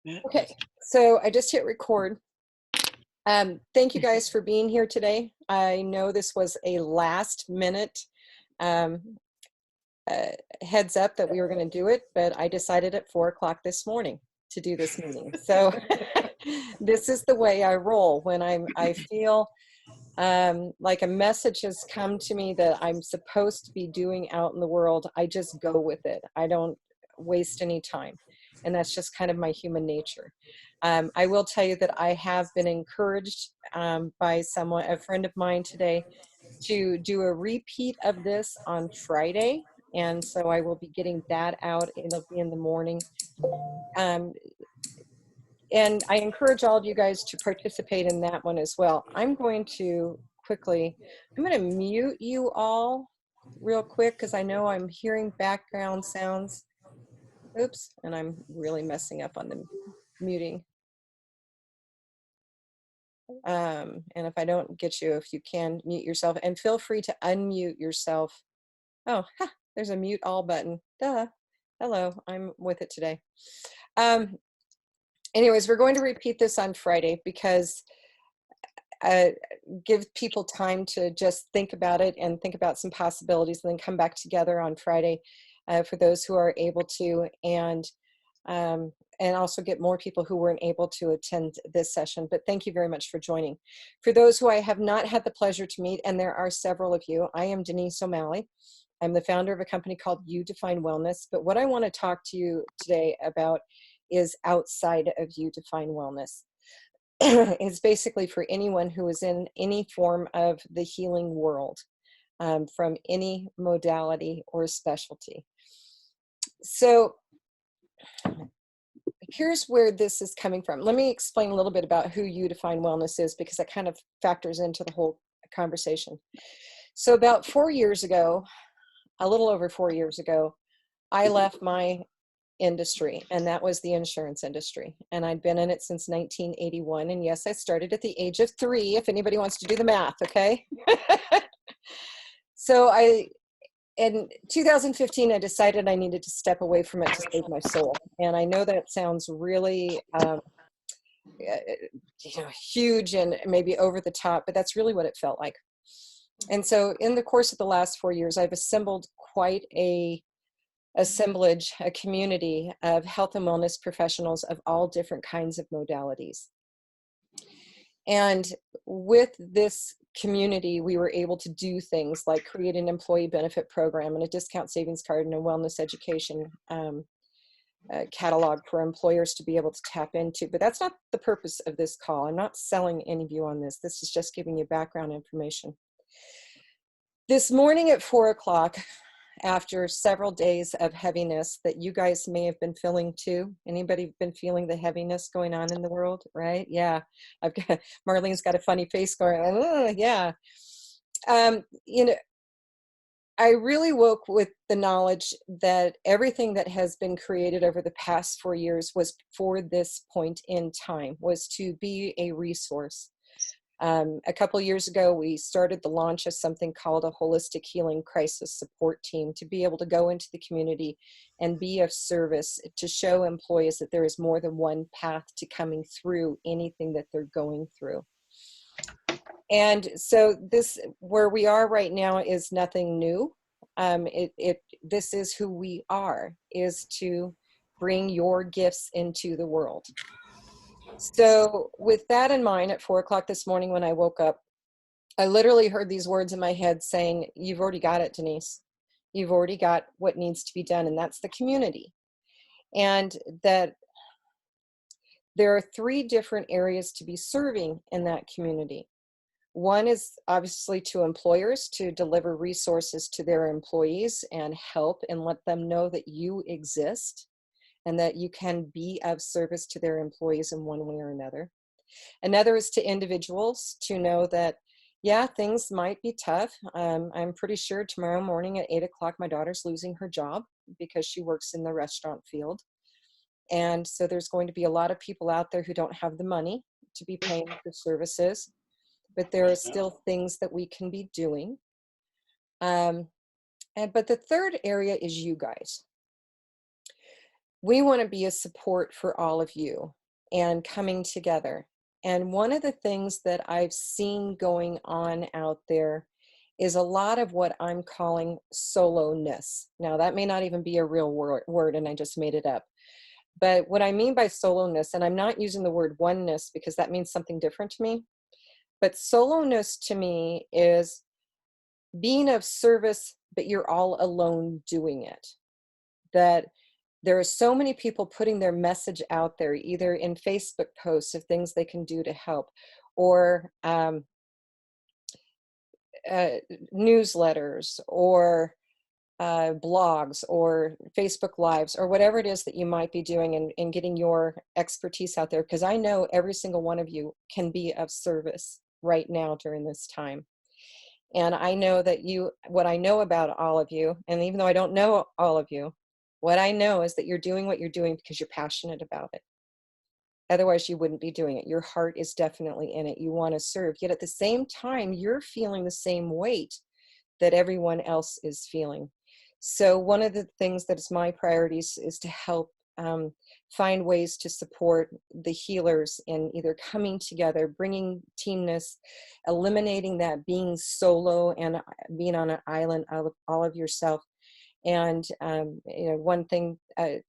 Okay, so I just hit record. Thank you guys for being here today. I know this was a last minute um, heads up that we were going to do it, but I decided at 4 o'clock this morning to do this meeting. So this is the way I roll when I feel like a message has come to me that I'm supposed to be doing out in the world. I just go with it. I don't waste any time. And that's just kind of my human nature. I will tell you that I have been encouraged by someone, a friend of mine today, to do a repeat of this on Friday. And so I will be getting that out. It'll be in the morning. Um, and I encourage all of you guys to participate in that one as well. I'm going to mute you all real quick because I know I'm hearing background sounds. Oops, and I'm really messing up on the muting. And if I don't get you, if you can mute yourself, and feel free to unmute yourself. Oh, there's a mute all button. Duh. Hello, I'm with it today. Anyways, we're going to repeat this on Friday because give people time to just think about it and think about some possibilities, and then come back together on Friday for those who are able to, and also get more people who weren't able to attend this session. But thank you very much for joining. For those who I have not had the pleasure to meet, and there are several of you, I am Denise O'Malley. I'm the founder of a company called You Define Wellness. But what I want to talk to you today about is outside of You Define Wellness. It's basically for anyone who is in any form of the healing world, from any modality or specialty. So here's where this is coming from. Let me explain a little bit about who You Define Wellness is, because that kind of factors into the whole conversation. So about 4 years ago, a little over 4 years ago, I left my industry, and that was the insurance industry. And I'd been in it since 1981. And yes, I started at the age of 3, if anybody wants to do the math, okay? So in 2015, I decided I needed to step away from it to save my soul. And I know that sounds really huge and maybe over the top, but that's really what it felt like. And so in the course of the last 4 years, I've assembled quite a assemblage, a community of health and wellness professionals of all different kinds of modalities. And with this community, we were able to do things like create an employee benefit program and a discount savings card and a wellness education catalog for employers to be able to tap into. But that's not the purpose of this call. I'm not selling any of you on this. This is just giving you background information. This morning at 4 o'clock, after several days of heaviness that you guys may have been feeling too. Anybody been feeling the heaviness going on in the world, right? Yeah. Marlene's got a funny face going, oh, yeah. I really woke with the knowledge that everything that has been created over the past 4 years was for this point in time, was to be a resource. A couple years ago, we started the launch of something called a Holistic Healing Crisis Support Team to be able to go into the community and be of service to show employees that there is more than one path to coming through anything that they're going through. And so this, where we are right now, is nothing new. This is who we are, is to bring your gifts into the world. So with that in mind, at 4 o'clock this morning when I woke up, I literally heard these words in my head saying, you've already got it, Denise. You've already got what needs to be done, and that's the community. And that there are 3 different areas to be serving in that community. One is obviously to employers, to deliver resources to their employees and help and let them know that you exist and that you can be of service to their employees in one way or another. Another is to individuals to know that, yeah, things might be tough. I'm pretty sure tomorrow morning at 8 o'clock, my daughter's losing her job because she works in the restaurant field. And so there's going to be a lot of people out there who don't have the money to be paying for services, but there are still things that we can be doing. But the third area is you guys. we want to be a support for all of you and coming together. And one of the things that I've seen going on out there is a lot of what I'm calling solo-ness. Now, that may not even be a real word, and I just made it up. But what I mean by solo-ness, and I'm not using the word oneness because that means something different to me, but solo-ness to me is being of service, but you're all alone doing it. That there are so many people putting their message out there, either in Facebook posts of things they can do to help, or uh, newsletters, or blogs, or Facebook Lives, or whatever it is that you might be doing and getting your expertise out there. Because I know every single one of you can be of service right now during this time. And I know that what I know about all of you, and even though I don't know all of you, what I know is that you're doing what you're doing because you're passionate about it. Otherwise, you wouldn't be doing it. Your heart is definitely in it. You want to serve. Yet at the same time, you're feeling the same weight that everyone else is feeling. So one of the things that is my priorities is to help find ways to support the healers in either coming together, bringing teamness, eliminating that being solo and being on an island all of yourself. And one thing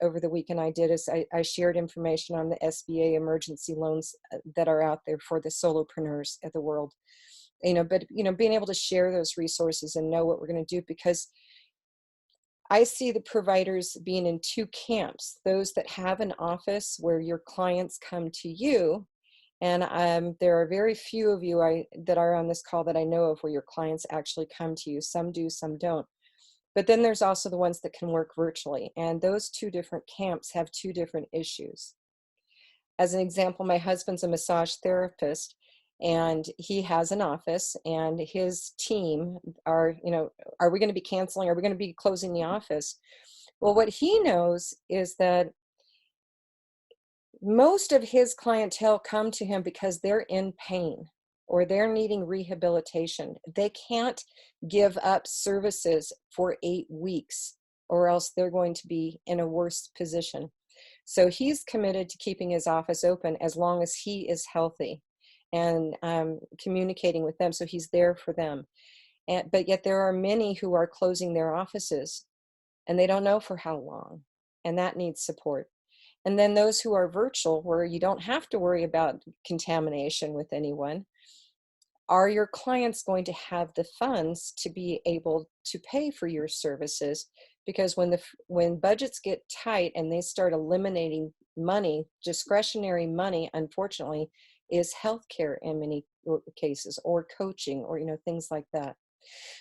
over the weekend I did is I shared information on the SBA emergency loans that are out there for the solopreneurs of the world. But being able to share those resources and know what we're going to do, because I see the providers being in two camps: those that have an office where your clients come to you, and there are very few of you that are on this call that I know of where your clients actually come to you. Some do, some don't. But then there's also the ones that can work virtually, and those two different camps have two different issues. As an example, my husband's a massage therapist, and he has an office, and his team are we going to be canceling? Are we going to be closing the office? Well, what he knows is that most of his clientele come to him because they're in pain or they're needing rehabilitation. They can't give up services for 8 weeks, or else they're going to be in a worse position. So he's committed to keeping his office open as long as he is healthy, and communicating with them, so he's there for them. But yet there are many who are closing their offices, and they don't know for how long, and that needs support. And then those who are virtual, where you don't have to worry about contamination with anyone, are your clients going to have the funds to be able to pay for your services? Because when budgets get tight and they start eliminating money, discretionary money, unfortunately, is healthcare in many cases, or coaching, or things like that.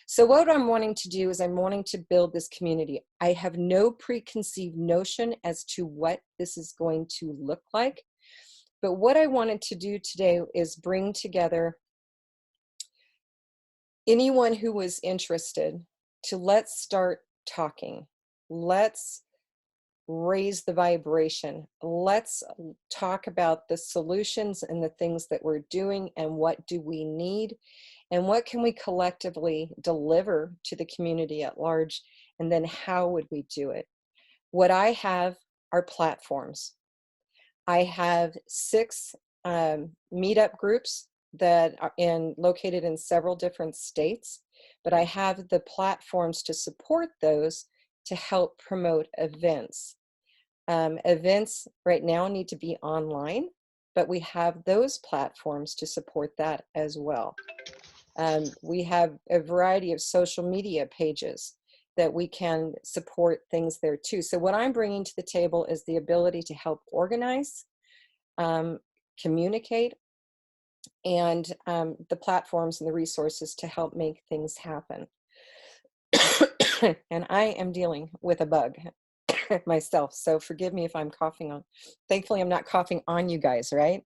So what I'm wanting to do is I'm wanting to build this community. I have no preconceived notion as to what this is going to look like. But what I wanted to do today is bring together anyone who was interested to let's start talking. Let's raise the vibration. Let's talk about the solutions and the things that we're doing, and what do we need, and what can we collectively deliver to the community at large, and then how would we do it? What I have are platforms. I have 6 meetup groups that are located in several different states, but I have the platforms to support those to help promote events. Events right now need to be online, but we have those platforms to support that as well. We have a variety of social media pages that we can support things there too. So what I'm bringing to the table is the ability to help organize, communicate, and the platforms and the resources to help make things happen. And I am dealing with a bug myself, so forgive me if I'm coughing on. Thankfully, I'm not coughing on you guys, right?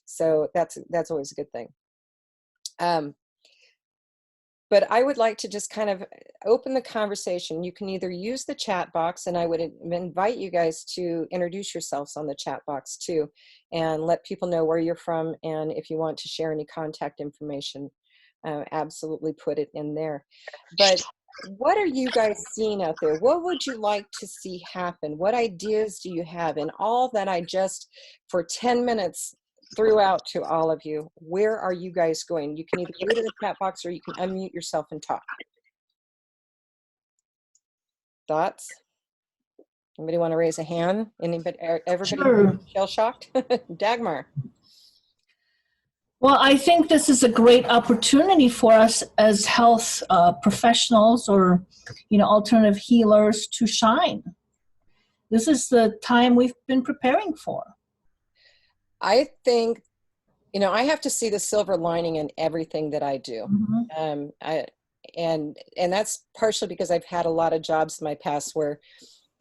So that's always a good thing. But I would like to just kind of open the conversation. You can either use the chat box, and I would invite you guys to introduce yourselves on the chat box too, and let people know where you're from, and if you want to share any contact information, absolutely put it in there. But what are you guys seeing out there? What would you like to see happen? What ideas do you have? And all that I just, for 10 minutes, threw out to all of you. Where are you guys going? You can either put it in the chat box or you can unmute yourself and talk. Thoughts? Anybody want to raise a hand? Anybody? Everybody Sure. shell shocked? Dagmar. Well, I think this is a great opportunity for us as health professionals or, alternative healers to shine. This is the time we've been preparing for. I think, I have to see the silver lining in everything that I do. Mm-hmm. And that's partially because I've had a lot of jobs in my past where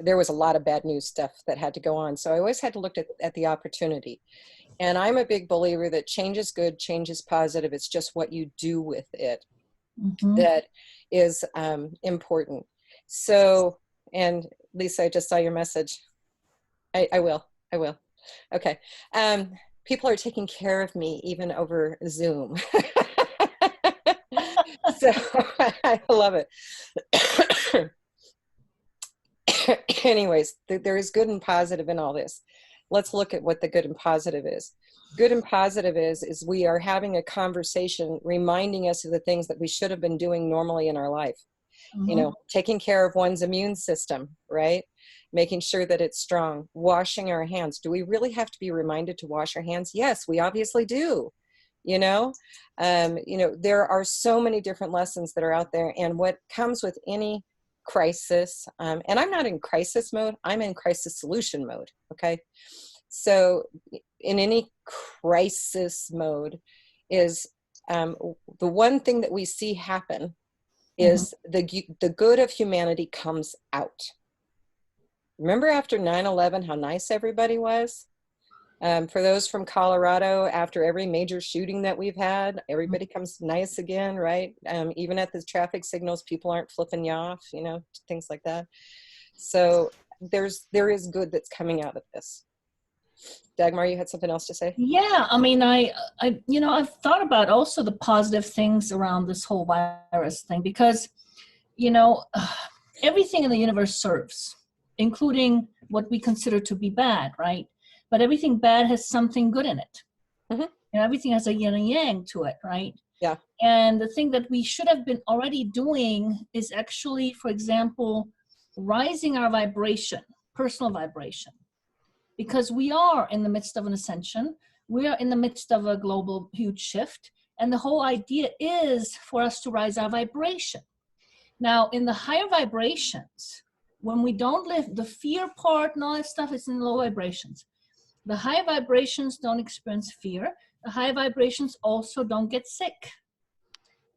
there was a lot of bad news stuff that had to go on. So I always had to look at the opportunity. And I'm a big believer that change is good, change is positive. It's just what you do with it that is important. So, and Lisa, I just saw your message. I will. Okay. People are taking care of me even over Zoom. So I love it. Anyways, there is good and positive in all this. Let's look at what the good and positive is. Good and positive is we are having a conversation reminding us of the things that we should have been doing normally in our life. Taking care of one's immune system, right? Making sure that it's strong, washing our hands. Do we really have to be reminded to wash our hands? Yes, we obviously do. There are so many different lessons that are out there, and what comes with any crisis, and I'm not in crisis mode, I'm in crisis solution mode. Okay. So in any crisis mode is the one thing that we see happen is the good of humanity comes out. Remember after 9/11 how nice everybody was? For those from Colorado, after every major shooting that we've had, everybody comes nice again, right? Even at the traffic signals, people aren't flipping you off, things like that. So there is good that's coming out of this. Dagmar, you had something else to say? Yeah, I mean, I've thought about also the positive things around this whole virus thing because, everything in the universe serves, including what we consider to be bad, right? But everything bad has something good in it. Everything has a yin and yang to it, right? Yeah. And the thing that we should have been already doing is actually, for example, rising our vibration, personal vibration. Because we are in the midst of an ascension, we are in the midst of a global huge shift, and the whole idea is for us to rise our vibration. Now, in the higher vibrations, when we don't live, the fear part and all that stuff is in low vibrations. The high vibrations don't experience fear. The high vibrations also don't get sick.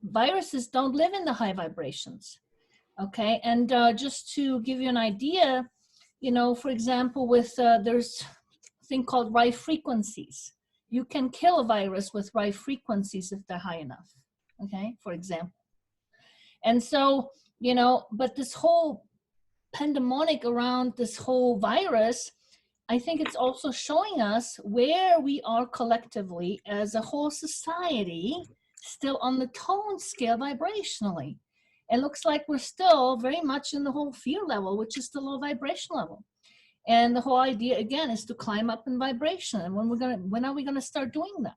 Viruses don't live in the high vibrations, okay? And just to give you an idea, for example, with there's a thing called Rife frequencies. You can kill a virus with Rife frequencies if they're high enough, okay, for example. And so, but this whole pandemonic around this whole virus, I think it's also showing us where we are collectively as a whole society, still on the tone scale vibrationally. It looks like we're still very much in the whole fear level, which is the low vibration level. And the whole idea, again, is to climb up in vibration. And when are we gonna start doing that?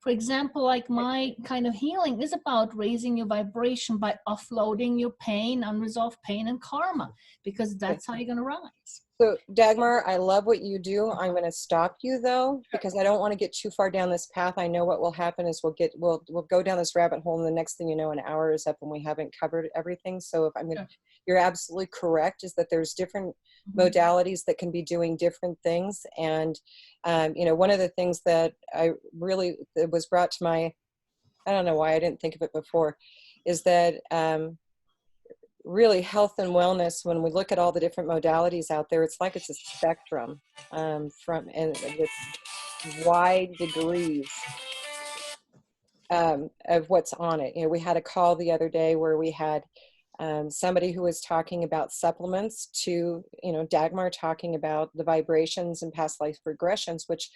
For example, like my kind of healing is about raising your vibration by offloading your pain, unresolved pain and karma, because that's how you're gonna rise. So Dagmar, I love what you do. I'm going to stop you though, because I don't want to get too far down this path. I know what will happen is we'll go down this rabbit hole, and the next thing you know, an hour is up and we haven't covered everything. So if you're absolutely correct, is that there's different modalities that can be doing different things. And, one of the things that it was brought to my, I don't know why I didn't think of it before, is that, really health and wellness, when we look at all the different modalities out there, it's like it's a spectrum and with wide degrees of what's on it. We had a call the other day where we had somebody who was talking about supplements to, Dagmar talking about the vibrations and past life regressions, which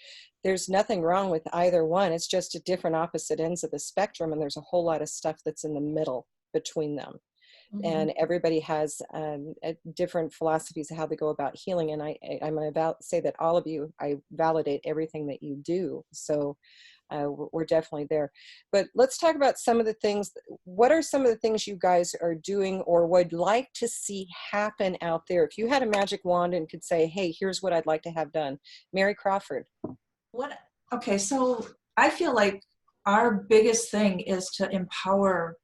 there's nothing wrong with either one. It's just at different opposite ends of the spectrum. And there's a whole lot of stuff that's in the middle between them. and everybody has different philosophies of how they go about healing. And I'm about to say that all of you, I validate everything that you do. So we're definitely there. But let's talk about some of the things. What are some of the things you guys are doing or would like to see happen out there? If you had a magic wand and could say, hey, here's what I'd like to have done. Mary Crawford. Okay, so I feel like our biggest thing is to empower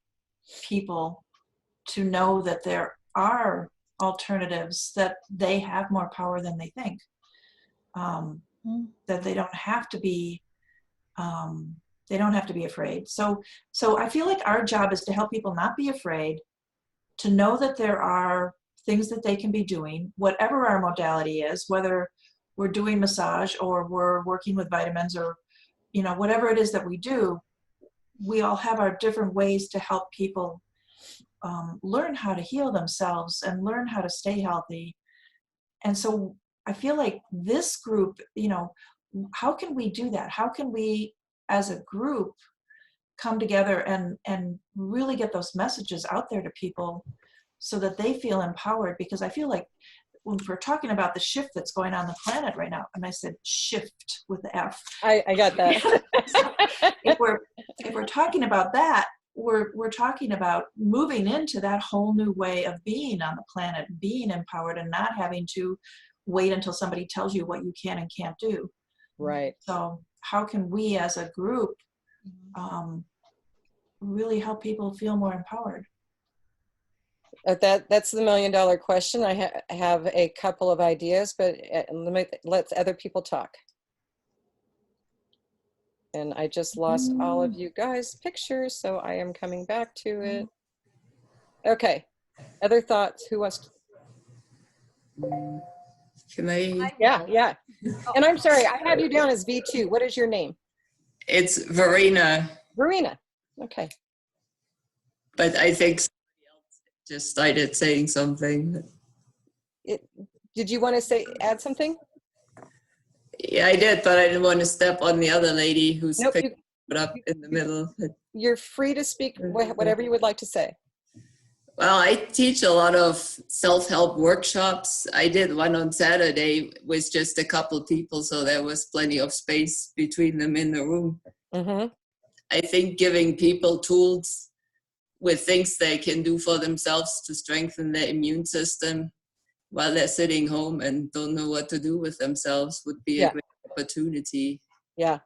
people to know that there are alternatives, that they have more power than they think, that they don't have to be afraid. So I feel like our job is to help people not be afraid, to know that there are things that they can be doing, whatever our modality is, whether we're doing massage or we're working with vitamins or, whatever it is that we do. We all have our different ways to help people learn how to heal themselves and learn how to stay healthy. And so I feel like this group, how can we do that? How can we as a group come together and really get those messages out there to people so that they feel empowered? Because I feel like when we're talking about the shift that's going on the planet right now, and I said shift with the F. I got that. So if we're talking about that, we're talking about moving into that whole new way of being on the planet, being empowered and not having to wait until somebody tells you what you can and can't do. Right. So how can we as a group really help people feel more empowered? That's the $1 million question. I have a couple of ideas, but let other people talk. And I just lost all of you guys' pictures, so I am coming back to it. Okay. Other thoughts? Who wants to? Can I? Yeah. And I'm sorry, I have you down as V2. What is your name? It's Verena. Verena. Okay. But I think somebody else just started saying something. Did you want to add something? Yeah, I did, but I didn't want to step on the other lady who's Nope, picking it up in the middle. You're free to speak whatever you would like to say. Well, I teach a lot of self-help workshops. I did one on Saturday with just a couple people, so there was plenty of space between them in the room. Mm-hmm. I think giving people tools with things they can do for themselves to strengthen their immune system while they're sitting home and don't know what to do with themselves would be a great opportunity. Yeah,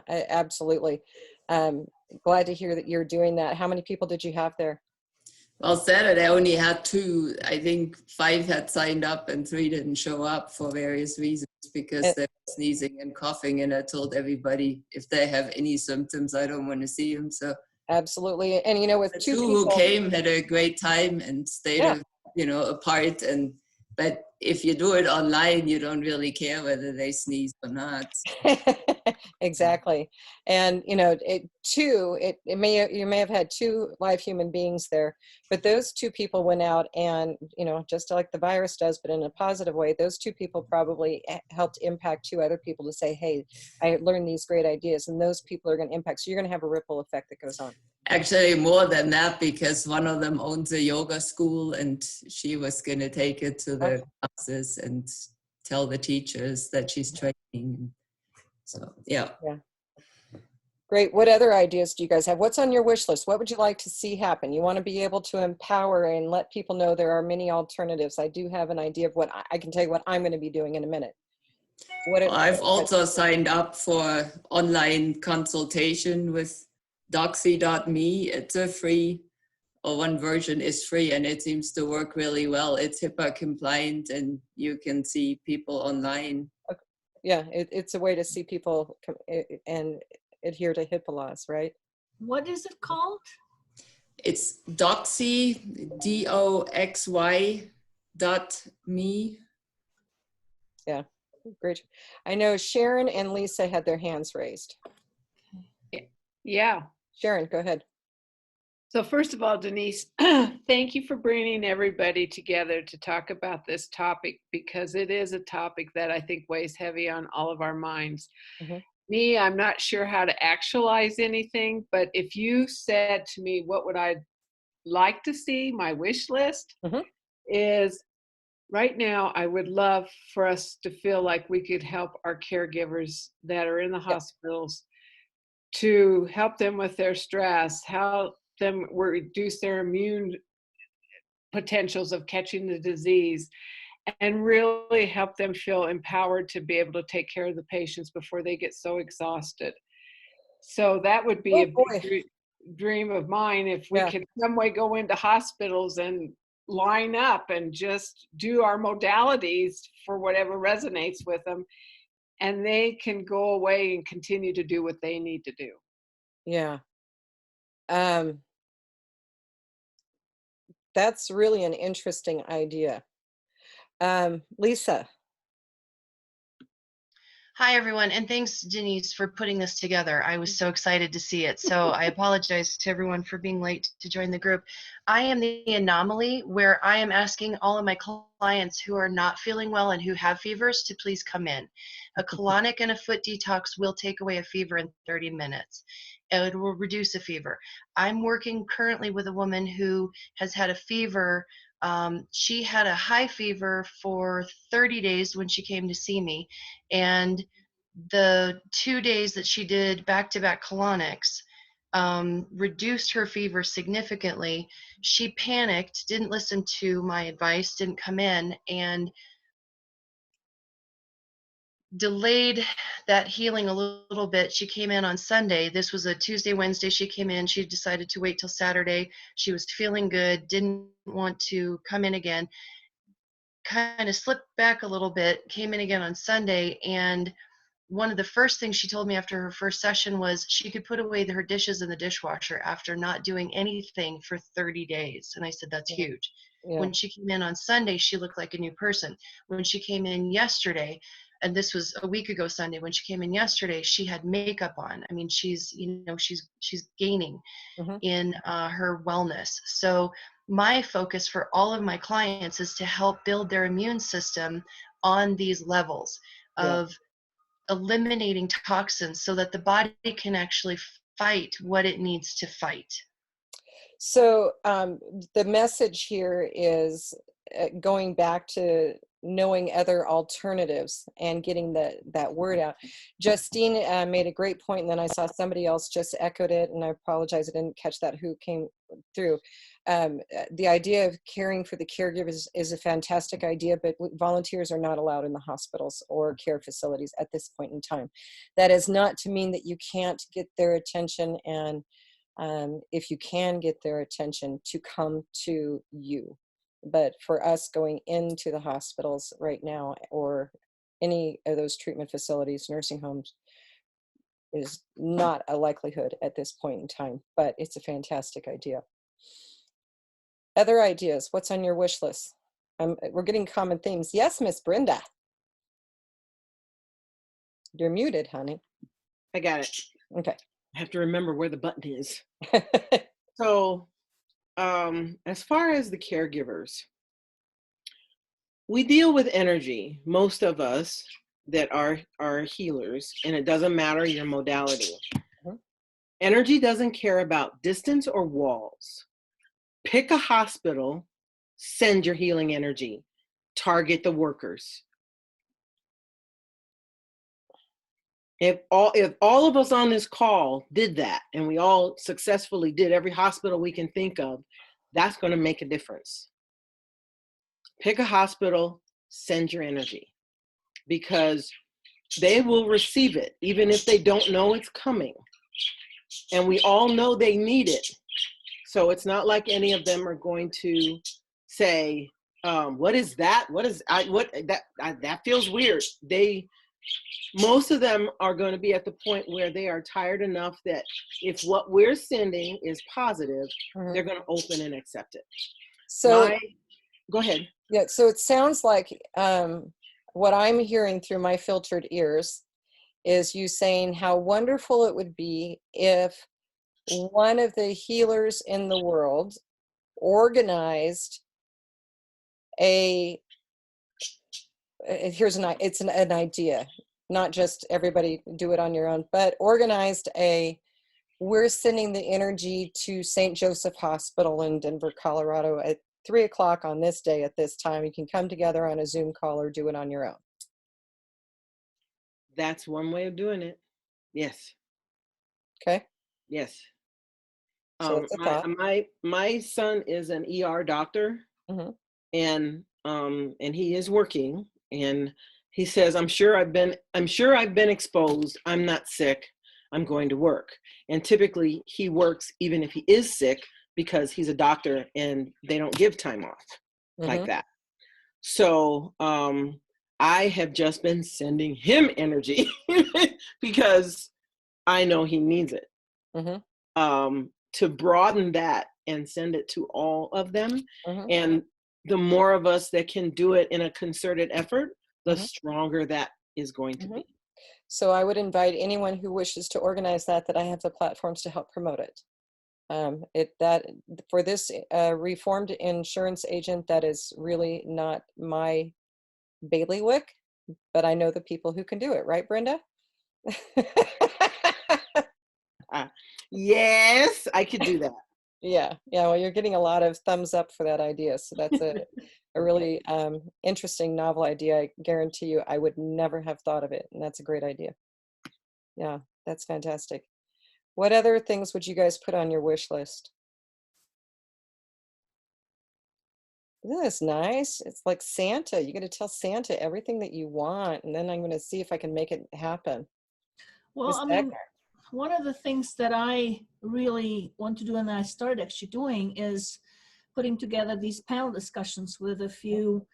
absolutely. Glad to hear that you're doing that. How many people did you have there? Well, Saturday I only had 2. I think 5 had signed up and 3 didn't show up for various reasons because they were sneezing and coughing. And I told everybody if they have any symptoms, I don't want to see them. So absolutely. And with the 2 people who came had a great time and stayed apart. But if you do it online, you don't really care whether they sneeze or not. Exactly. And you may have had 2 live human beings there, but those 2 people went out and just like the virus does, but in a positive way, those 2 people probably helped impact 2 other people to say, hey, I learned these great ideas, and those people are going to impact. So you're going to have a ripple effect that goes on. Actually, more than that, because one of them owns a yoga school and she was going to take it to the classes and tell the teachers that she's training. So, yeah. Great. What other ideas do you guys have? What's on your wish list? What would you like to see happen? You want to be able to empower and let people know there are many alternatives. I do have an idea of what I can tell you what I'm going to be doing in a minute. I've also signed up for online consultation with Doxy.me. It's a free, or one version is free, and it seems to work really well. It's HIPAA compliant, and you can see people online. Okay. Yeah, it's a way to see people and adhere to HIPAA laws, right? What is it called? It's Doxy, DOXY.me. Yeah, great. I know Sharon and Lisa had their hands raised. Yeah. Sharon, go ahead. So first of all, Denise, thank you for bringing everybody together to talk about this topic, because it is a topic that I think weighs heavy on all of our minds. Mm-hmm. Me, I'm not sure how to actualize anything, but if you said to me, what would I like to see, my wish list, Mhm. is right now, I would love for us to feel like we could help our caregivers that are in the Yeah. hospitals to help them with their stress, help them reduce their immune potentials of catching the disease, and really help them feel empowered to be able to take care of the patients before they get so exhausted. So that would be Oh a big boy. dream of mine, if we Yeah. could some way go into hospitals and line up and just do our modalities for whatever resonates with them, and they can go away and continue to do what they need to do. Yeah. Um, that's really an interesting idea. Lisa. Hi, everyone, and thanks, Denise, for putting this together. I was so excited to see it. So I apologize to everyone for being late to join the group. I am the anomaly where I am asking all of my clients who are not feeling well and who have fevers to please come in. A colonic and a foot detox will take away a fever in 30 minutes. It will reduce a fever. I'm working currently with a woman who has had a fever. She had a high fever for 30 days when she came to see me. And the 2 days that she did back-to-back colonics reduced her fever significantly. She panicked, didn't listen to my advice, didn't come in, and delayed that healing a little bit. She came in on Sunday. This was a Tuesday, Wednesday. She came in. She decided to wait till Saturday. She was feeling good, didn't want to come in again, kind of slipped back a little bit, came in again on Sunday, and one of the first things she told me after her first session was she could put away her dishes in the dishwasher after not doing anything for 30 days. And I said, that's Yeah. huge. Yeah. When she came in on Sunday, she looked like a new person. When she came in yesterday, and this was a week ago Sunday, when she came in yesterday, she had makeup on. I mean, she's gaining Mhm. in her wellness. So my focus for all of my clients is to help build their immune system on these levels Yeah. of eliminating toxins so that the body can actually fight what it needs to fight. So the message here is going back to knowing other alternatives and getting that word out. Justine made a great point, and then I saw somebody else just echoed it, and I apologize, I didn't catch that who came through. The idea of caring for the caregivers is a fantastic idea, but volunteers are not allowed in the hospitals or care facilities at this point in time. That is not to mean that you can't get their attention, and if you can get their attention, to come to you. But for us going into the hospitals right now, or any of those treatment facilities, nursing homes, is not a likelihood at this point in time, but it's a fantastic idea. Other ideas? What's on your wish list? We're getting common themes. Yes, Miss Brenda. You're muted, honey. I got it. Okay. I have to remember where the button is. So, as far as the caregivers, we deal with energy, most of us that are healers, and it doesn't matter your modality. Mhm. Energy doesn't care about distance or walls. Pick a hospital, send your healing energy, target the workers. If all of us on this call did that, and we all successfully did every hospital we can think of, that's going to make a difference. Pick a hospital, send your energy, because they will receive it, even if they don't know it's coming. And we all know they need it. So it's not like any of them are going to say, what is that? That feels weird. Most of them are going to be at the point where they are tired enough that if what we're sending is positive, Mhm. they're going to open and accept it. So Go ahead. yeah, so it sounds like what I'm hearing through my filtered ears is you saying how wonderful it would be if one of the healers in the world organized it's an idea, not just everybody do it on your own, but organized a we're sending the energy to St. Joseph Hospital in Denver, Colorado at 3 o'clock on this day at this time. You can come together on a Zoom call or do it on your own. That's one way of doing it. Yes. Okay. Yes. So that's a thought. My son is an ER doctor, Mhm. and he is working, and he says, I'm sure I've been exposed. I'm not sick. I'm going to work. And typically he works even if he is sick, because he's a doctor and they don't give time off like Mhm. that. So I have just been sending him energy because I know he needs it. Mhm. To broaden that and send it to all of them. Mhm. And the more of us that can do it in a concerted effort, the Mhm. stronger that is going to Mhm. be. So I would invite anyone who wishes to organize that I have the platforms to help promote it. For this reformed insurance agent, that is really not my bailiwick, but I know the people who can do it, right, Brenda? Yes, I could do that. Yeah. Well, you're getting a lot of thumbs up for that idea. So that's a really interesting, novel idea. I guarantee you, I would never have thought of it. And that's a great idea. Yeah, that's fantastic. What other things would you guys put on your wish list? Isn't this nice? It's like Santa. You got to tell Santa everything that you want, and then I'm going to see if I can make it happen. Well, Miss I mean, Dagmar. one of the things that I really want to do and that I started actually doing is putting together these panel discussions with a few,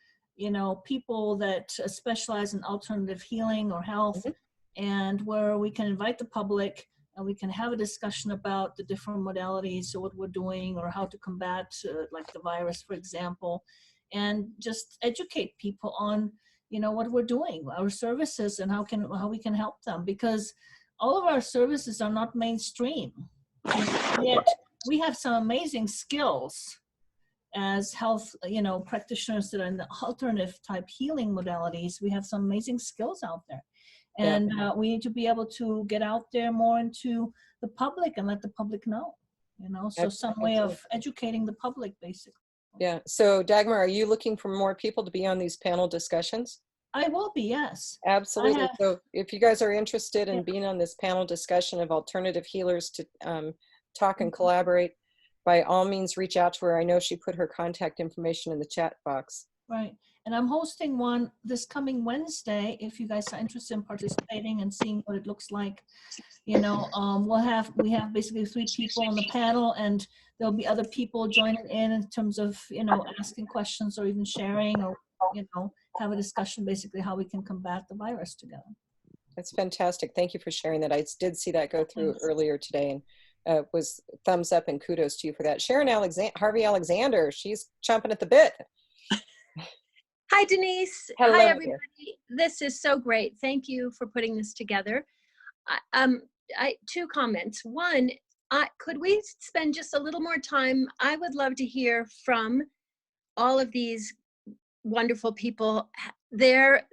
people that specialize in alternative healing or health, Mhm. and where we can invite the public and we can have a discussion about the different modalities or what we're doing or how to combat like the virus, for example, and just educate people on, what we're doing, our services, and how we can help them, because all of our services are not mainstream. Yet we have some amazing skills as health, practitioners that are in the alternative type healing modalities. We have some amazing skills out there. And we need to be able to get out there more into the public and let the public know, so some way of educating the public, basically. Yeah. So Dagmar, are you looking for more people to be on these panel discussions? I will be, yes. Absolutely. So if you guys are interested in being on this panel discussion of alternative healers to talk and collaborate, by all means, reach out to her. I know she put her contact information in the chat box. Right. And I'm hosting one this coming Wednesday. If you guys are interested in participating and seeing what it looks like, we have basically 3 people on the panel, and there'll be other people joining in terms of, asking questions or even sharing, or, have a discussion basically how we can combat the virus together. That's fantastic. Thank you for sharing that. I did see that go through earlier today, and was thumbs up and kudos to you for that. Sharon Harvey Alexander, she's chomping at the bit. Hi, Denise. Hello. Hi, everybody. This is so great. Thank you for putting this together. 2 comments. One, could we spend just a little more time? I would love to hear from all of these wonderful people, their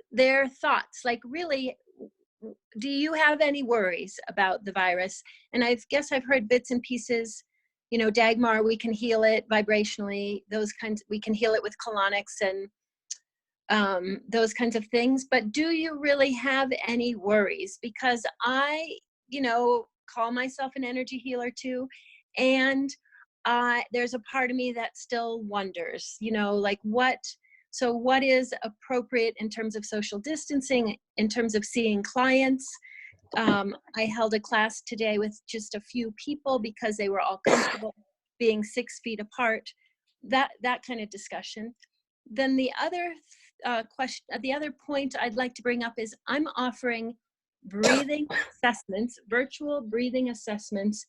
thoughts. Like, really, do you have any worries about the virus? And I guess I've heard bits and pieces. Dagmar, we can heal it vibrationally. We can heal it with colonics and those kinds of things. But do you really have any worries? Because I, call myself an energy healer too. And there's a part of me that still wonders, what is appropriate in terms of social distancing, in terms of seeing clients. I held a class today with just a few people because they were all comfortable being 6 feet apart, that kind of discussion. Then the other the other point I'd like to bring up is I'm offering breathing assessments, virtual breathing assessments,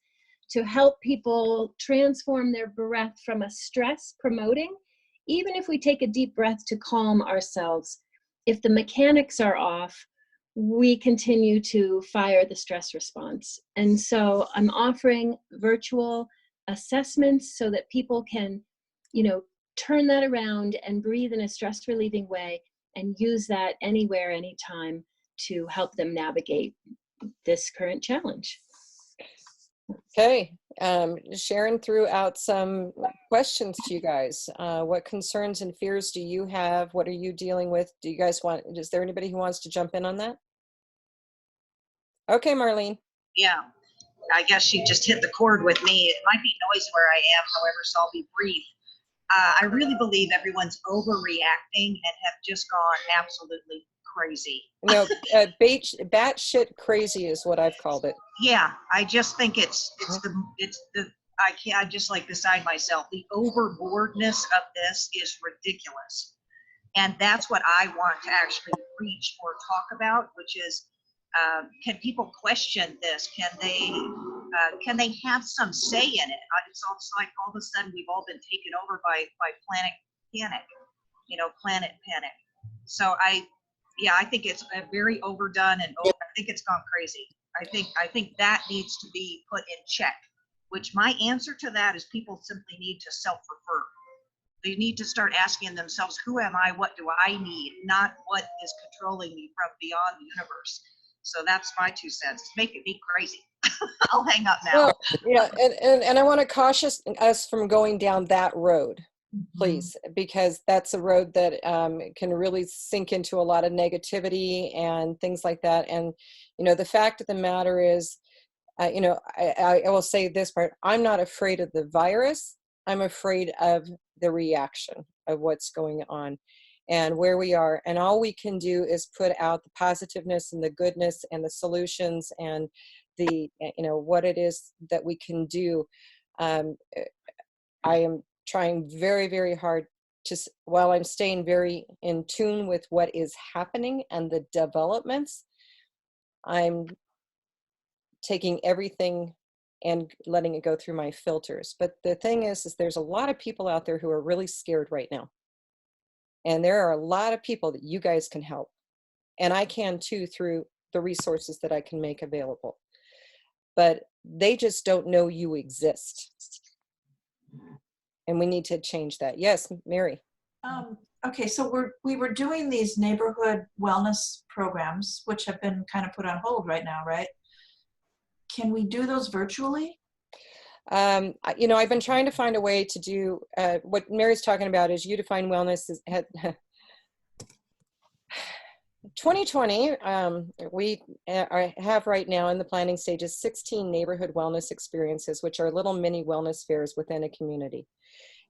to help people transform their breath from a stress promoting. Even if we take a deep breath to calm ourselves, if the mechanics are off, we continue to fire the stress response. And so I'm offering virtual assessments so that people can, turn that around and breathe in a stress relieving way and use that anywhere, anytime to help them navigate this current challenge. Okay, Sharon threw out some questions to you guys. What concerns and fears do you have? What are you dealing with? Do you guys want, is there anybody who wants to jump in on that? Okay, Marlene. Yeah, I guess she just hit the chord with me. It might be noise where I am, however, so I'll be brief. I really believe everyone's overreacting and have just gone absolutely crazy. No, batshit crazy is what I've called it. Yeah, I just think it's the I just like beside myself. The overboardness of this is ridiculous. And that's what I want to actually reach or talk about, which is, can people question this? Can they have some say in it? It's almost like all of a sudden we've all been taken over by planet panic. So I think it's very overdone and I think it's gone crazy. I think that needs to be put in check, which my answer to that is people simply need to self-refer. They need to start asking themselves, who am I? What do I need? Not what is controlling me from beyond the universe. So that's my 2 cents. It's making me crazy. I'll hang up now. Well, yeah, and I want to caution us from going down that road, please, because that's a road that can really sink into a lot of negativity and things like that. And, the fact of the matter is, I will say this part, I'm not afraid of the virus. I'm afraid of the reaction of what's going on and where we are. And all we can do is put out the positiveness and the goodness and the solutions and the, what it is that we can do. I am trying very, very hard while I'm staying very in tune with what is happening and the developments, I'm taking everything and letting it go through my filters. But the thing is there's a lot of people out there who are really scared right now. And there are a lot of people that you guys can help. And I can too, through the resources that I can make available. But they just don't know you exist. And we need to change that. Yes, Mary. Okay, so we were doing these neighborhood wellness programs, which have been kind of put on hold right now, right? Can we do those virtually? I've been trying to find a way to do what Mary's talking about is Udefine Wellness. 2020, we have right now in the planning stages 16 neighborhood wellness experiences, which are little mini wellness fairs within a community.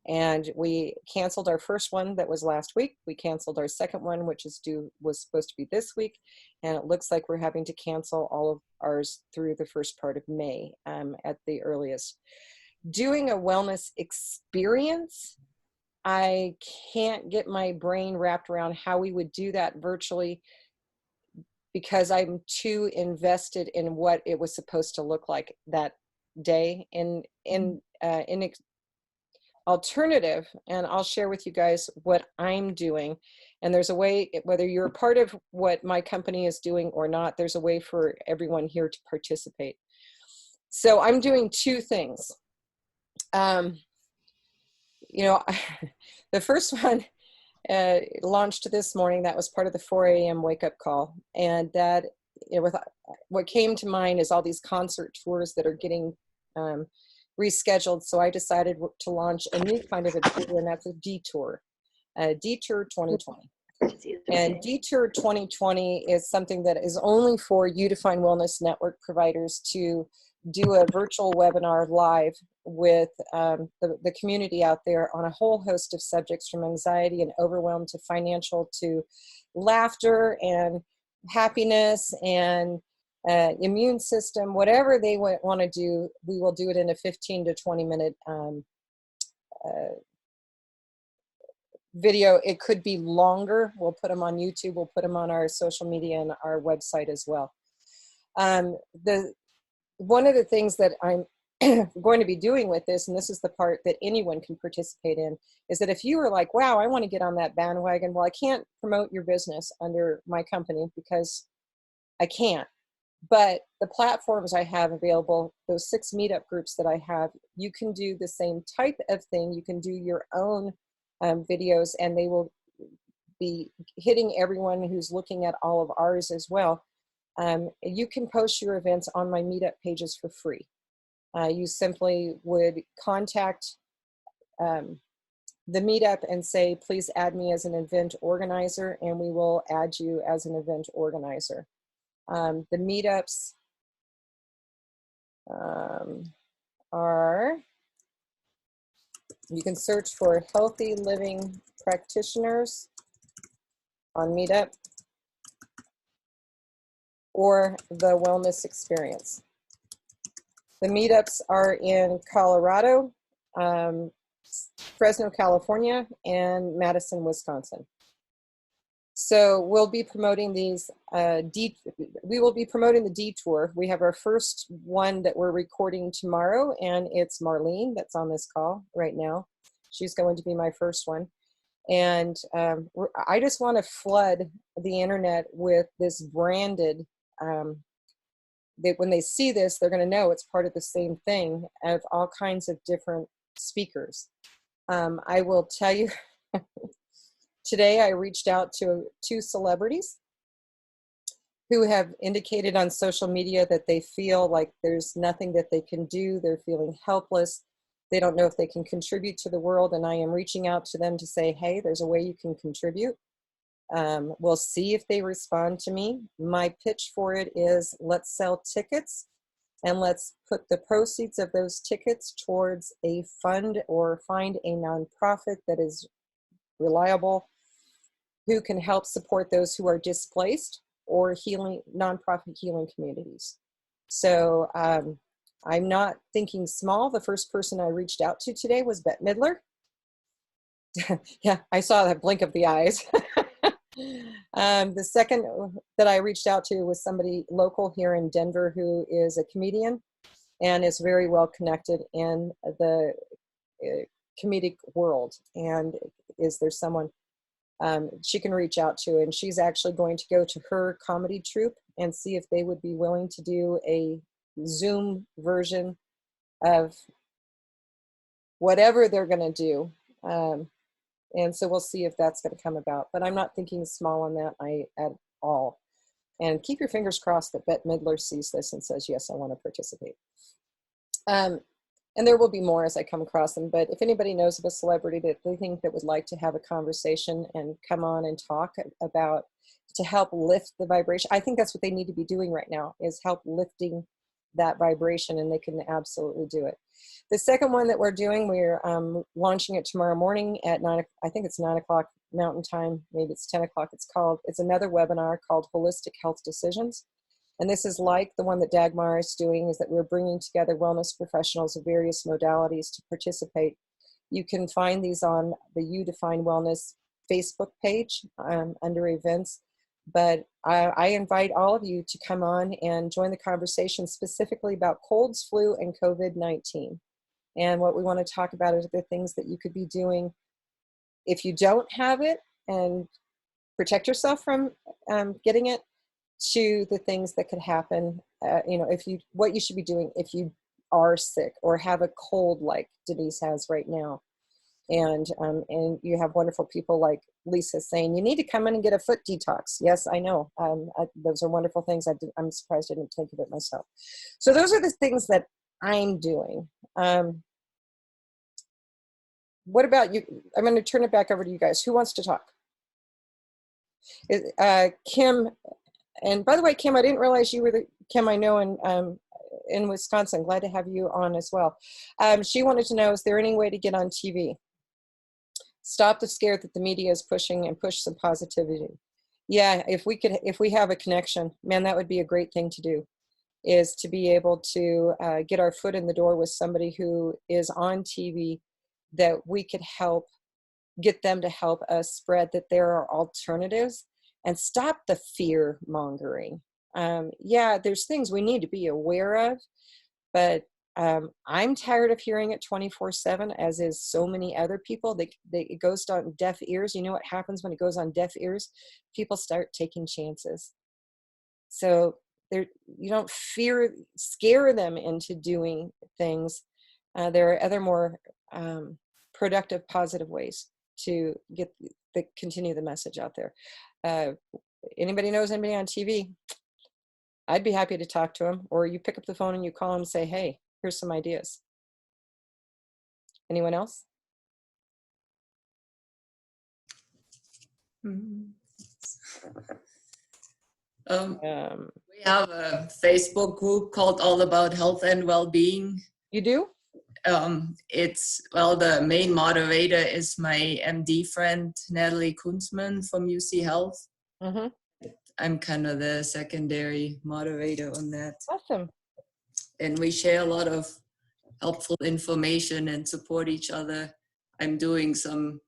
And we canceled our first one that was last week. We canceled our second one, which was supposed to be this week. And it looks like we're having to cancel all of ours through the first part of May at the earliest. Doing a wellness experience, I can't get my brain wrapped around how we would do that virtually because I'm too invested in what it was supposed to look like that day. In alternative, and I'll share with you guys what I'm doing. And there's a way, whether you're a part of what my company is doing or not, there's a way for everyone here to participate. So I'm doing 2 things. The first one launched this morning. That was part of the 4 a.m. wake up call. And that, what came to mind is all these concert tours that are getting rescheduled. So I decided to launch a new kind of a tour, and that's a detour, Detour 2020. And Detour 2020 is something that is only for Udefine Wellness Network providers to do a virtual webinar live with the community out there on a whole host of subjects, from anxiety and overwhelm to financial to laughter and happiness and immune system, whatever they want to do, we will do it in a 15 to 20 minute video. It could be longer. We'll put them on YouTube. We'll put them on our social media and our website as well. One of the things that I'm going to be doing with this, and this is the part that anyone can participate in, is that if you were like, wow, I want to get on that bandwagon, well, I can't promote your business under my company because I can't. But the platforms I have available, those 6 meetup groups that I have, you can do the same type of thing. You can do your own videos, and they will be hitting everyone who's looking at all of ours as well. You can post your events on my meetup pages for free. You simply would contact the meetup and say, please add me as an event organizer, and we will add you as an event organizer. The meetups are, you can search for Healthy Living Practitioners on Meetup, or the Wellness Experience. The meetups are in Colorado, Fresno, California, and Madison, Wisconsin. So we'll be promoting these, we will be promoting the detour. We have our first one that we're recording tomorrow, and it's Marlene that's on this call right now. She's going to be my first one. And I just want to flood the internet with this branded, when they see this, they're going to know it's part of the same thing of all kinds of different speakers. I will tell you, today I reached out to 2 celebrities who have indicated on social media that they feel like there's nothing that they can do. They're feeling helpless. They don't know if they can contribute to the world. And I am reaching out to them to say, hey, there's a way you can contribute. We'll see if they respond to me. My pitch for it is, let's sell tickets and let's put the proceeds of those tickets towards a fund or find a nonprofit that is reliable, who can help support those who are displaced, or healing, nonprofit healing communities. So I'm not thinking small. The first person I reached out to today was Bette Midler. Yeah, I saw that blink of the eyes. The second that I reached out to was somebody local here in Denver who is a comedian and is very well connected in the comedic world. And is there someone she can reach out to, and she's actually going to go to her comedy troupe and see if they would be willing to do a Zoom version of whatever they're going to do. And so we'll see if that's going to come about. But I'm not thinking small on that at all. And keep your fingers crossed that Bette Midler sees this and says, yes, I want to participate. And there will be more as I come across them. But if anybody knows of a celebrity that they think that would like to have a conversation and come on and talk about, to help lift the vibration, I think that's what they need to be doing right now, is help lifting that vibration, and they can absolutely do it. The second one that we're doing, we're launching it tomorrow morning at 9, I think it's 9 o'clock Mountain Time, maybe it's 10 o'clock. It's another webinar called Holistic Health Decisions. And this is like the one that Dagmar is doing, is that we're bringing together wellness professionals of various modalities to participate. You can find these on the You Define Wellness Facebook page under events. But I invite all of you to come on and join the conversation specifically about colds, flu, and COVID-19. And what we want to talk about is the things that you could be doing if you don't have it and protect yourself from getting it, to the things that could happen, what you should be doing if you are sick or have a cold like Denise has right now. And you have wonderful people like Lisa saying, you need to come in and get a foot detox. Yes, I know. Those are wonderful things. I'm surprised I didn't think of it myself. So those are the things that I'm doing. What about you? I'm going to turn it back over to you guys. Who wants to talk? Kim. And by the way, Kim, I didn't realize you were the Kim I know in Wisconsin. Glad to have you on as well. She wanted to know, is there any way to get on TV? Stop the scare that the media is pushing and push some positivity. Yeah, if we have a connection, man, that would be a great thing to do, is to be able to get our foot in the door with somebody who is on TV, that we could help get them to help us spread that there are alternatives. And stop the fear mongering. Yeah, there's things we need to be aware of, but I'm tired of hearing it 24/7, as is so many other people. It goes on deaf ears. You know what happens when it goes on deaf ears? People start taking chances. So you don't scare them into doing things. There are other more productive, positive ways to continue the message out there. Anybody knows anybody on TV? I'd be happy to talk to them. Or you pick up the phone and you call them and say, hey, here's some ideas. Anyone else? We have a Facebook group called All About Health and Wellbeing. You do? It's, well, the main moderator is my MD friend, Natalie Kunzman from UC Health. Mm-hmm. I'm kind of the secondary moderator on that. Awesome. And we share a lot of helpful information and support each other. I'm doing some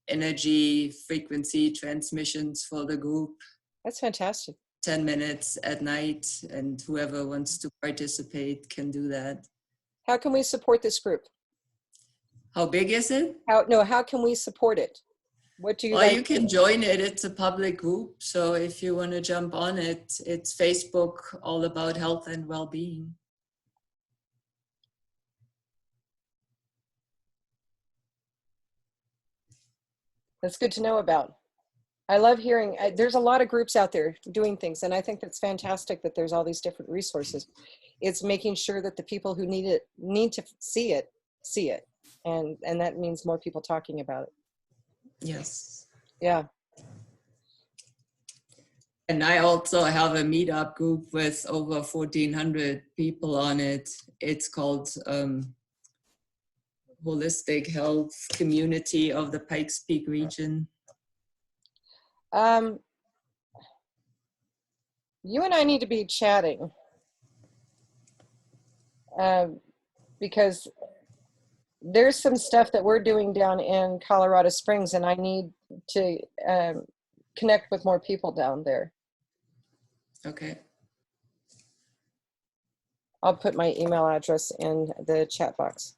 energy frequency transmissions for the group. That's fantastic. 10 minutes at night, and whoever wants to participate can do that. How can we support this group? How big is it? How can we support it? What do you Well, guys you can join it. It's a public group. So if you want to jump on it, it's Facebook, All About Health and Wellbeing. That's good to know about. I love hearing, there's a lot of groups out there doing things, and I think that's fantastic that there's all these different resources. It's making sure that the people who need to see it. And that means more people talking about it. Yes. Yeah. And I also have a meetup group with over 1,400 people on it. It's called Holistic Health Community of the Pikes Peak region. You and I need to be chatting because there's some stuff that we're doing down in Colorado Springs, and I need to connect with more people down there. Okay. I'll put my email address in the chat box.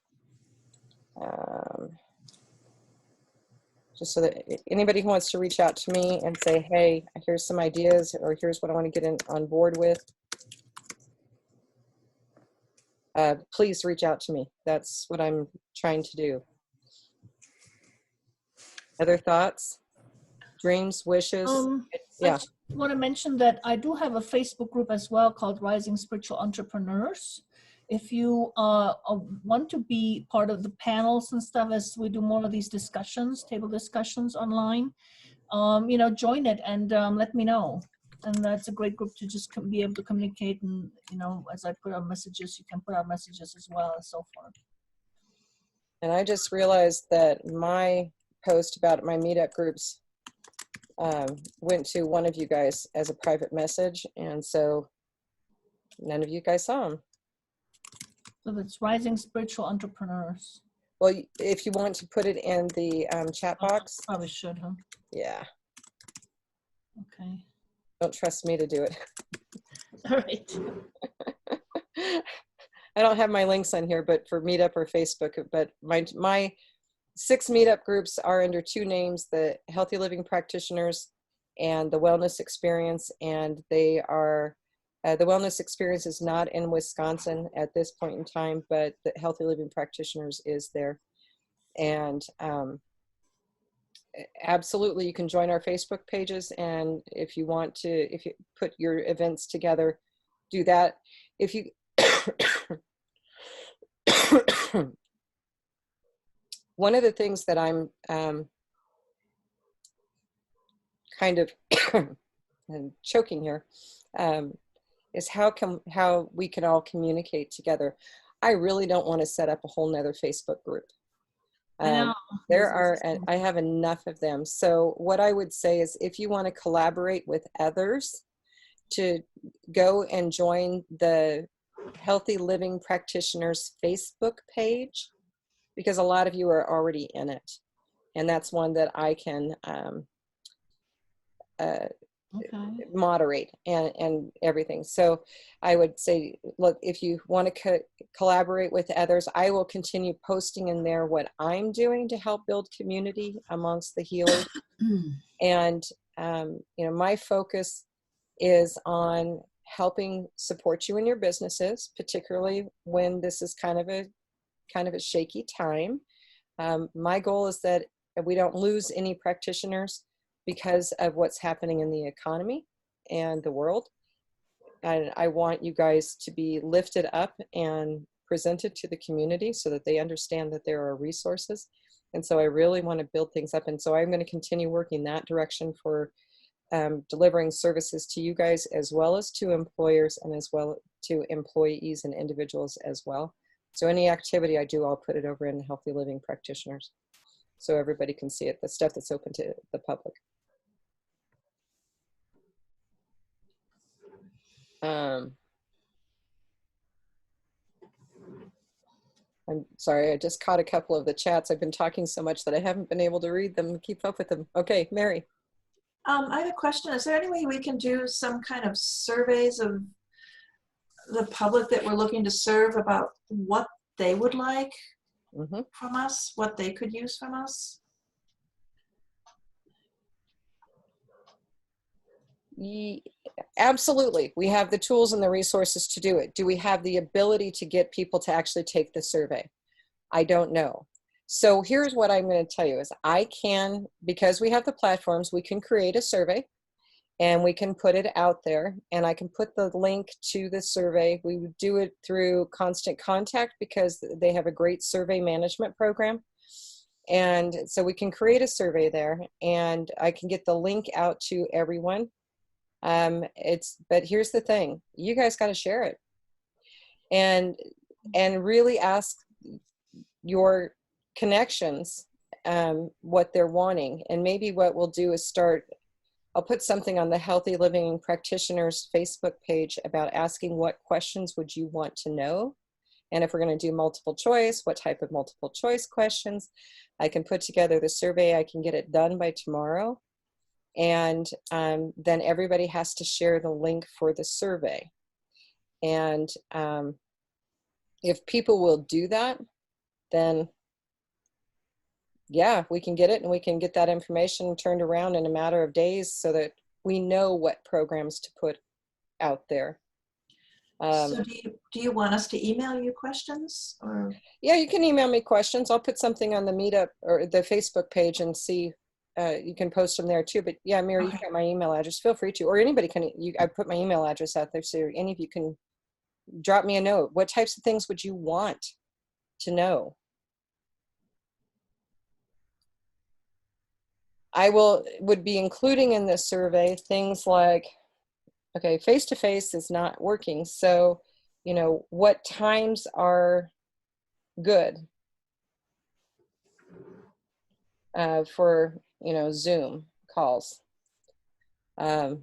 Just so that anybody who wants to reach out to me and say, hey, here's some ideas, or here's what I want to get on board with, please reach out to me. That's what I'm trying to do. Other thoughts, dreams, wishes? I just want to mention that I do have a Facebook group as well called Rising Spiritual Entrepreneurs. If you want to be part of the panels and stuff as we do more of these discussions, table discussions online, join it and let me know. And that's a great group to just be able to communicate. And, as I put out messages, you can put out messages as well and so forth. And I just realized that my post about my meetup groups went to one of you guys as a private message. And so none of you guys saw them. So that's Rising Spiritual Entrepreneurs. Well, if you want to put it in the chat box. Probably should, huh? Yeah. Okay. Don't trust me to do it. All right. I don't have my links on here, but for Meetup or Facebook, but my 6 meetup groups are under 2 names, the Healthy Living Practitioners and the Wellness Experience. And they are, the Wellness Experience is not in Wisconsin at this point in time, but the Healthy Living Practitioners is there. And absolutely, you can join our Facebook pages. And if you want to, if you put your events together, do that. If you, one of the things that I'm kind of and choking here is how we can all communicate together. I really don't want to set up a whole nother Facebook group. There are, and I have enough of them. So what I would say is if you want to collaborate with others, to go and join the Healthy Living Practitioners Facebook page, because a lot of you are already in it. And that's one that I can moderate and everything. So I would say, look, if you want to collaborate with others, I will continue posting in there what I'm doing to help build community amongst the healers. And, my focus is on helping support you in your businesses, particularly when this is kind of a shaky time. My goal is that we don't lose any practitioners because of what's happening in the economy and the world. And I want you guys to be lifted up and presented to the community so that they understand that there are resources. And so I really want to build things up. And so I'm going to continue working that direction for delivering services to you guys, as well as to employers, and as well to employees and individuals as well. So any activity I do, I'll put it over in Healthy Living Practitioners so everybody can see it, the stuff that's open to the public. I'm sorry, I just caught a couple of the chats. I've been talking so much that I haven't been able to read them and keep up with them. Okay, Mary. I have a question. Is there any way we can do some kind of surveys of the public that we're looking to serve about what they would like from us, what they could use from us? Absolutely. We have the tools and the resources to do it. Do we have the ability to get people to actually take the survey? I don't know. So here's what I'm going to tell you is I can, because we have the platforms, we can create a survey and we can put it out there, and I can put the link to the survey. We would do it through Constant Contact because they have a great survey management program. And so we can create a survey there, and I can get the link out to everyone. But here's the thing, you guys got to share it and really ask your connections what they're wanting. And maybe what we'll do is I'll put something on the Healthy Living Practitioners Facebook page about asking what questions would you want to know. And if we're going to do multiple choice, what type of multiple choice questions. I can put together the survey. I can get it done by tomorrow. And then everybody has to share the link for the survey. And if people will do that, then yeah, we can get it, and we can get that information turned around in a matter of days so that we know what programs to put out there. So do you want us to email you questions, or? Yeah, you can email me questions. I'll put something on the Meetup or the Facebook page and see. You can post them there too. But yeah, Mary, Okay. You've got my email address. Feel free to, or anybody can. I put my email address out there, so any of you can drop me a note. What types of things would you want to know? I would be including in this survey things like, okay, face-to-face is not working. So, what times are good for, Zoom calls? I'm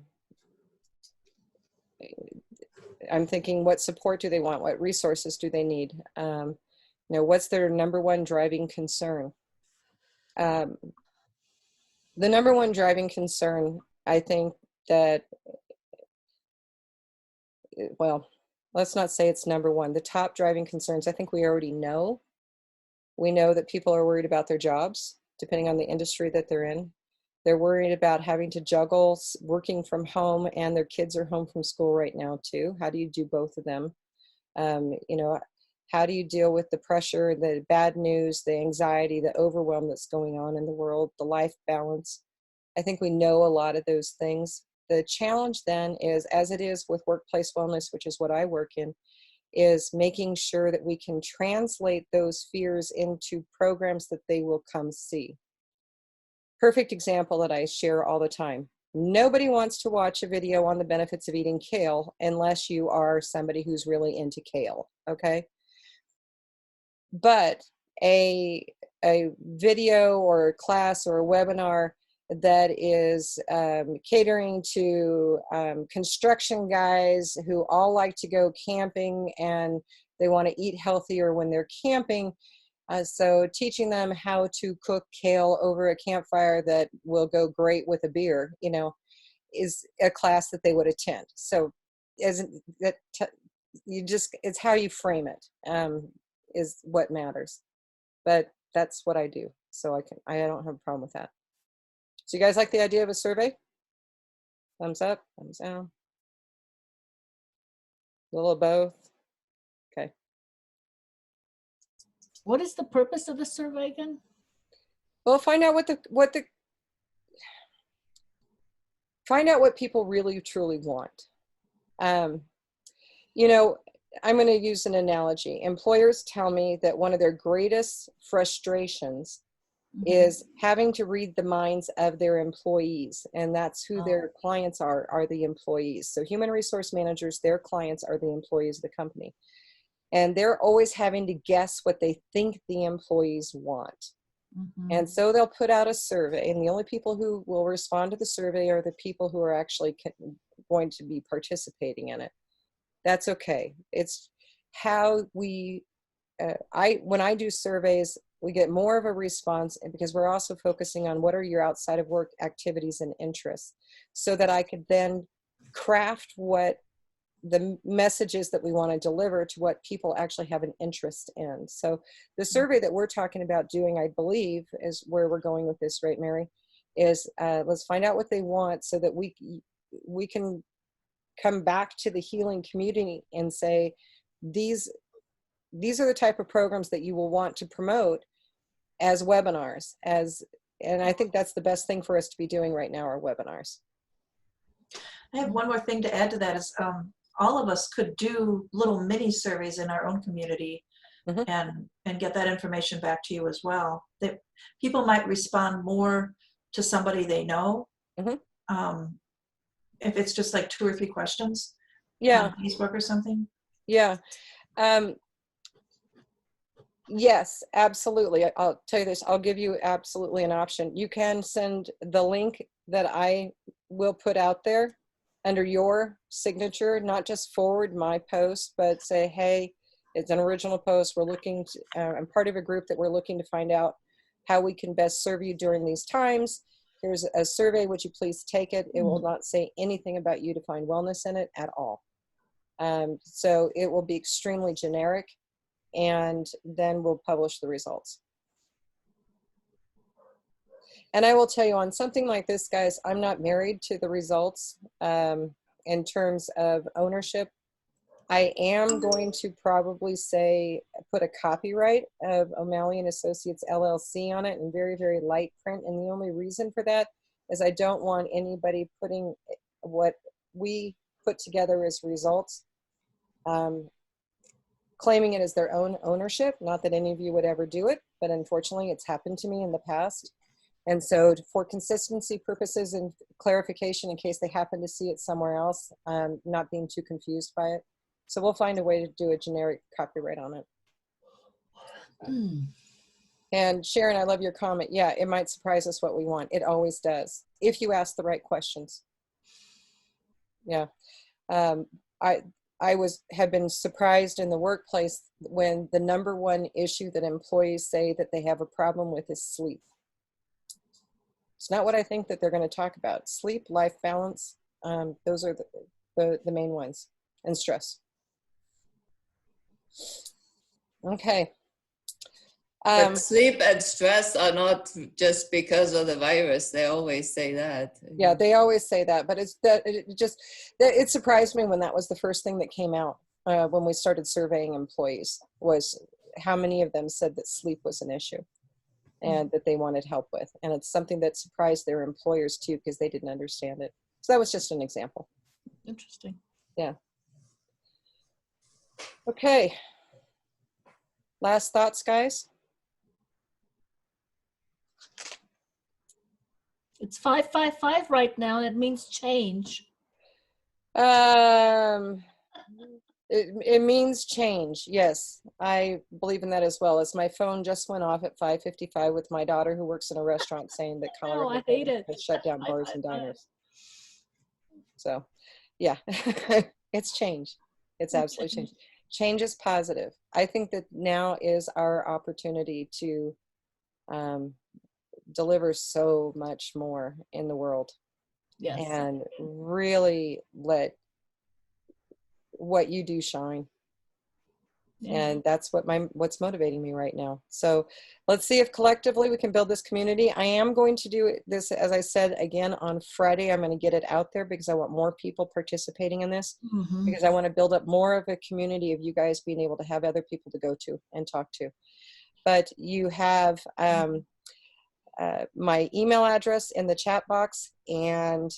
thinking, what support do they want? What resources do they need? What's their number one driving concern? The number one driving concern, I think that, well, let's not say it's number one. The top driving concerns, I think we already know. We know that people are worried about their jobs, depending on the industry that they're in. They're worried about having to juggle working from home, and their kids are home from school right now too. How do you do both of them? How do you deal with the pressure, the bad news, the anxiety, the overwhelm that's going on in the world, the life balance? I think we know a lot of those things. The challenge then is, as it is with workplace wellness, which is what I work in, is making sure that we can translate those fears into programs that they will come see. Perfect example that I share all the time. Nobody wants to watch a video on the benefits of eating kale unless you are somebody who's really into kale, okay? But a video or a class or a webinar that is catering to construction guys who all like to go camping and they want to eat healthier when they're camping. So teaching them how to cook kale over a campfire that will go great with a beer, is a class that they would attend. So it's how you frame it is what matters. But that's what I do. So I don't have a problem with that. So you guys like the idea of a survey? Thumbs up, thumbs down. A little of both. Okay. What is the purpose of the survey again? Well, find out what people really truly want. I'm going to use an analogy. Employers tell me that one of their greatest frustrations is having to read the minds of their employees, and that's who their clients are the employees. So human resource managers, their clients are the employees of the company, and they're always having to guess what they think the employees want. And so they'll put out a survey, and the only people who will respond to the survey are the people who are actually going to be participating in it. That's okay. It's how we, when I do surveys, we get more of a response, and because we're also focusing on what are your outside of work activities and interests, so that I could then craft what the messages that we want to deliver to what people actually have an interest in. So the survey that we're talking about doing, I believe, is where we're going with this, right, Mary? Is let's find out what they want so that we can come back to the healing community and say, these are the type of programs that you will want to promote as webinars. And I think that's the best thing for us to be doing right now, are webinars. I have one more thing to add to that is all of us could do little mini surveys in our own community and get that information back to you as well. That people might respond more to somebody they know. If it's just like 2 or 3 questions on Facebook or something. Yeah. Yes, absolutely. I'll tell you this, I'll give you absolutely an option. You can send the link that I will put out there under your signature, not just forward my post, but say, hey, it's an original post. We're looking to, I'm part of a group that we're looking to find out how we can best serve you during these times. Here's a survey, would you please take it? It will not say anything about you to find wellness in it at all. So it will be extremely generic, and then we'll publish the results. And I will tell you, on something like this, guys, I'm not married to the results in terms of ownership. I am going to probably say, put a copyright of O'Malley and Associates LLC on it in very, very light print. And the only reason for that is I don't want anybody putting what we put together as results, claiming it as their own ownership. Not that any of you would ever do it, but unfortunately it's happened to me in the past. And so for consistency purposes and clarification, in case they happen to see it somewhere else, not being too confused by it. So we'll find a way to do a generic copyright on it. And Sharon, I love your comment. Yeah, it might surprise us what we want. It always does, if you ask the right questions. Yeah. I have been surprised in the workplace when the #1 issue that employees say that they have a problem with is sleep. It's not what I think that they're going to talk about. Sleep, life balance, those are the main ones, and stress. Okay. But sleep and stress are not just because of the virus. They always say that. Yeah, they always say that, but it surprised me when that was the first thing that came out when we started surveying employees, was how many of them said that sleep was an issue and that they wanted help with. And it's something that surprised their employers too, because they didn't understand it. So that was just an example. Interesting. Yeah. Okay. Last thoughts, guys? It's 555 right now, and it means change. It means change. Yes, I believe in that as well. As my phone just went off at 5:55 with my daughter who works in a restaurant saying that Colorado has shut down bars and diners. So, yeah, it's change. It's absolutely change. Change is positive. I think that now is our opportunity to deliver so much more in the world. Yes. And really let what you do shine. Yeah. And that's what's motivating me right now. So let's see if collectively we can build this community. I am going to do this, as I said, again on Friday. I'm going to get it out there because I want more people participating in this, because I want to build up more of a community of you guys being able to have other people to go to and talk to. But you have my email address in the chat box, and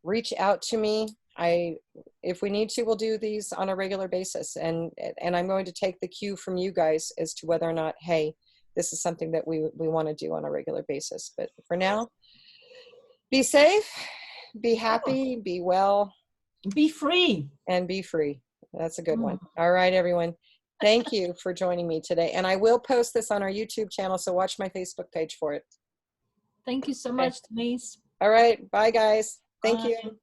reach out to me. if we need to, we'll do these on a regular basis. And I'm going to take the cue from you guys as to whether or not, hey, this is something that we want to do on a regular basis. But for now, be safe, be happy, be well. Be free. And be free. That's a good one. All right, everyone. Thank you for joining me today. And I will post this on our YouTube channel, so watch my Facebook page for it. Thank you so much, Denise. All right. Bye, guys. Thank Bye. you.